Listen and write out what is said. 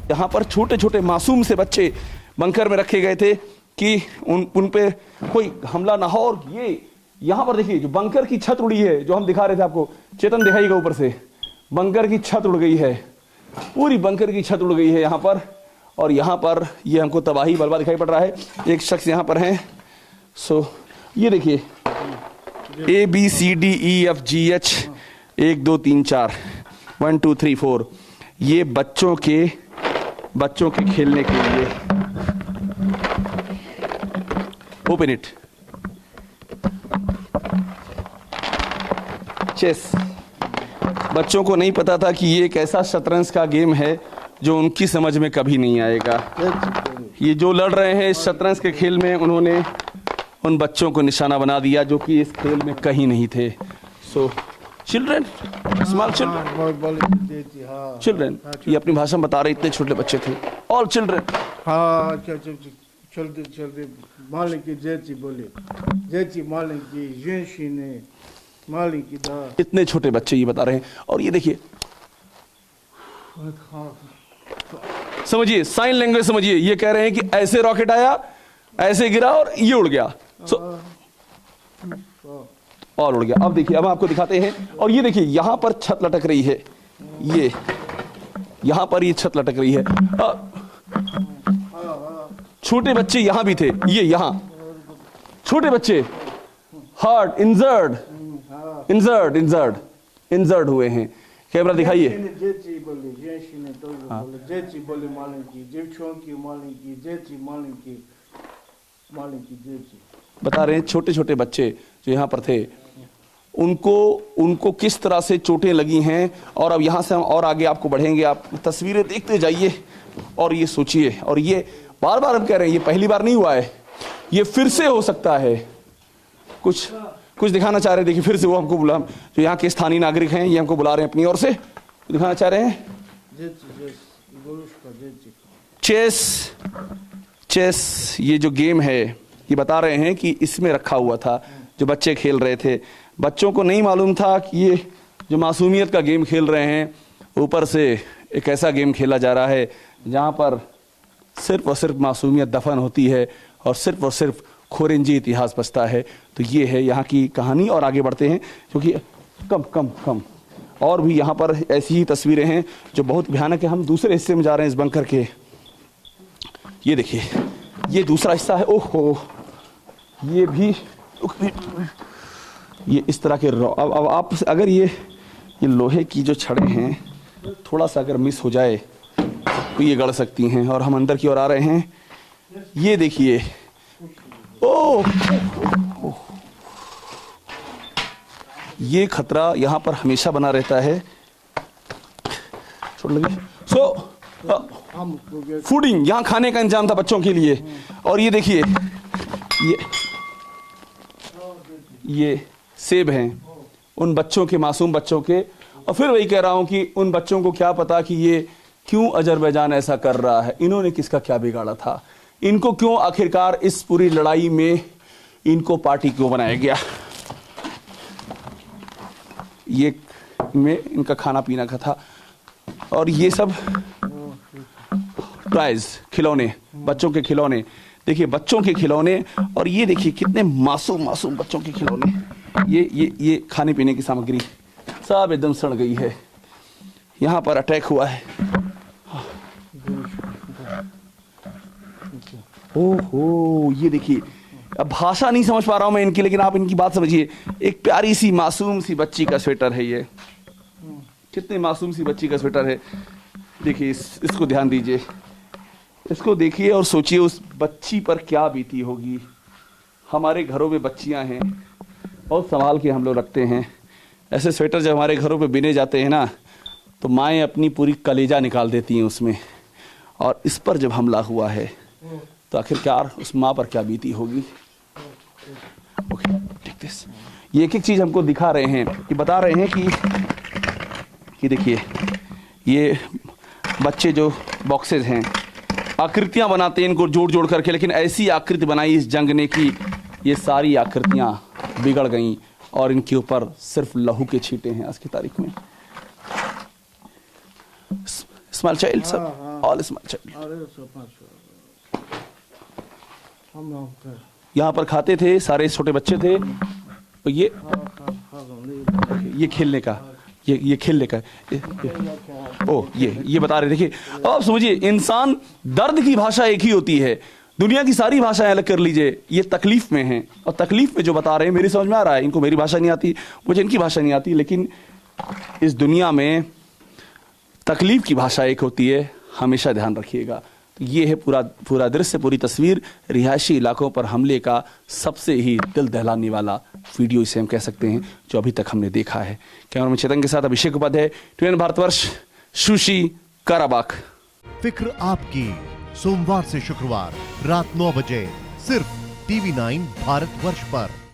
यहाँ पर छोटे छोटे मासूम से बच्चे बंकर में रखे गए थे कि उन पे कोई हमला ना हो। और ये यहाँ पर देखिए जो बंकर की छत उड़ी है, जो हम दिखा रहे थे आपको, चेतन दिखाइएगा ऊपर से, बंकर की छत उड़ गई है, पूरी बंकर की छत उड़ गई है यहाँ पर। और यहाँ पर ये हमको तबाही बर्बाद दिखाई पड़ रहा है। एक शख्स यहाँ पर हैं। सो ये देखिए ABCDEFGH 1 2 3 4 1 2 3 4 ये बच्चों के खेलने के लिए। Open it. चेस। बच्चों को नहीं पता था कि ये एक ऐसा शतरंज का गेम है जो उनकी समझ में कभी नहीं आएगा। ये जो लड़ रहे हैं इस शतरंज के खेल में, उन्होंने उन बच्चों को निशाना बना दिया जो कि इस खेल में कहीं नहीं थे। सो चिल्ड्रन, स्मॉल चिल्ड्रन, ये अपनी भाषा में बता रहे, इतने छोटे बच्चे थे। All children. हाँ, चलते मालिकी जेची बोले, जेची मालिकी जेशी ने मालिकी दा। इतने छोटे बच्चे ये बता रहे हैं। और ये देखिए, समझिए साइन लैंग्वेज समझिए। ये कह रहे हैं कि ऐसे रॉकेट आया, ऐसे गिरा और ये उड़ गया। और उड़ गया। अब देखिए, अब आपको दिखाते हैं। और ये देखिए यहां पर छत लटक रही है, ये यहां पर ये छत लटक रही है। छोटे बच्चे यहां भी थे, ये यहां छोटे बच्चे हार्ट इंजर्ड हुए हैं। कैमरा दिखाइए। बता रहे हैं छोटे छोटे बच्चे जो यहाँ पर थे, उनको किस तरह से चोटें लगी हैं। और अब यहाँ से हम और आगे आपको बढ़ेंगे, आप तस्वीरें देखते जाइए और ये सोचिए। और ये बार बार हम कह रहे हैं, ये पहली बार नहीं हुआ है, ये फिर से हो सकता है। कुछ दिखाना चाह रहे हैं। देखिए फिर से वो हमको बुला, जो यहाँ के स्थानीय नागरिक हैं, ये हमको बुला रहे हैं अपनी ओर से, दिखाना चाह रहे हैं। चेस ये जो गेम है, ये बता रहे हैं कि इसमें रखा हुआ था, जो बच्चे खेल रहे थे। बच्चों को नहीं मालूम था कि ये जो मासूमियत का गेम खेल रहे हैं, ऊपर से एक ऐसा गेम खेला जा रहा है जहाँ पर सिर्फ और सिर्फ मासूमियत दफन होती है और सिर्फ खोरेंजी इतिहास बचता है। तो ये है यहाँ की कहानी। और आगे बढ़ते हैं, क्योंकि कम और भी यहाँ पर ऐसी ही तस्वीरें हैं जो बहुत भयानक है। हम दूसरे हिस्से में जा रहे हैं इस बंकर के। ये देखिए, ये दूसरा हिस्सा है। ओहो, ये भी ये इस तरह के अब आप अगर ये लोहे की जो छड़ें हैं, थोड़ा सा अगर मिस हो जाए तो ये गड़ सकती हैं। और हम अंदर की ओर आ रहे हैं। ये देखिए, ओह, ये खतरा यहाँ पर हमेशा बना रहता है। छोड़ लगी। फूडिंग, यहाँ खाने का इंतजाम था बच्चों के लिए। और ये देखिए, ये सेब हैं उन बच्चों के, मासूम बच्चों के। और फिर वही कह रहा हूं कि उन बच्चों को क्या पता कि ये क्यों अजरबैजान ऐसा कर रहा है, इन्होंने किसका क्या बिगाड़ा था, इनको क्यों आखिरकार इस पूरी लड़ाई में इनको पार्टी क्यों बनाया गया। ये में इनका खाना पीना का था। और ये सब टॉयज, खिलौने, बच्चों के खिलौने। देखिए बच्चों के खिलौने। और ये देखिए कितने मासूम बच्चों के खिलौने। ये खाने पीने की सामग्री सब एकदम सड़ गई है। यहाँ पर अटैक हुआ है। ओहो, ये देखिए, अब भाषा नहीं समझ पा रहा हूं मैं इनकी, लेकिन आप इनकी बात समझिए। एक प्यारी सी मासूम सी बच्ची का स्वेटर है ये। कितने मासूम सी बच्ची का स्वेटर है। देखिए इसको ध्यान दीजिए, इसको देखिए और सोचिए उस बच्ची पर क्या बीती होगी। हमारे घरों में बच्चियां हैं, बहुत संभाल के हम लोग रखते हैं। ऐसे स्वेटर जब हमारे घरों पे बिने जाते हैं ना, तो माएँ अपनी पूरी कलेजा निकाल देती हैं उसमें। और इस पर जब हमला हुआ है तो आखिरकार उस माँ पर क्या बीती होगी। Okay, take this. ये एक चीज़ हमको दिखा रहे हैं, कि बता रहे हैं कि देखिए ये बच्चे जो बॉक्सेस हैं, आकृतियां बनाते हैं इनको जोड़ करके, लेकिन ऐसी आकृति बनाई इस जंग ने कि ये सारी आकृतियां बिगड़ गईं और इनके ऊपर सिर्फ लहू के छींटे हैं आज की तारीख में। स्मॉल चाइल्ड सब ऑल स्मॉल चाइल्ड। अरे सरपंच हम लोग का यहाँ पर खाते थे, सारे छोटे बच्चे थे। और ये खेलने का, ये खेलने का, ओ ये बता रहे। देखिए अब आप समझिए, इंसान, दर्द की भाषा एक ही होती है, दुनिया की सारी भाषाएं अलग कर लीजिए, ये तकलीफ में हैं। और तकलीफ में जो बता रहे हैं मेरी समझ में आ रहा है, इनको मेरी भाषा नहीं आती, मुझे इनकी भाषा नहीं आती, लेकिन इस दुनिया में तकलीफ की भाषा एक होती है, हमेशा ध्यान रखिएगा। तो ये है पूरा दृश्य, पूरी तस्वीर रिहायशी इलाकों पर हमले का सबसे ही दिल दहलाने वाला वीडियो इसे हम कह सकते हैं जो अभी तक हमने देखा है। कैमरामैन चेतन के साथ अभिषेक उपाध्याय, TVN भारतवर्ष, शूशी, काराबाख। फिक्र आपकी, सोमवार से शुक्रवार रात 9 बजे सिर्फ TV9 भारतवर्ष पर।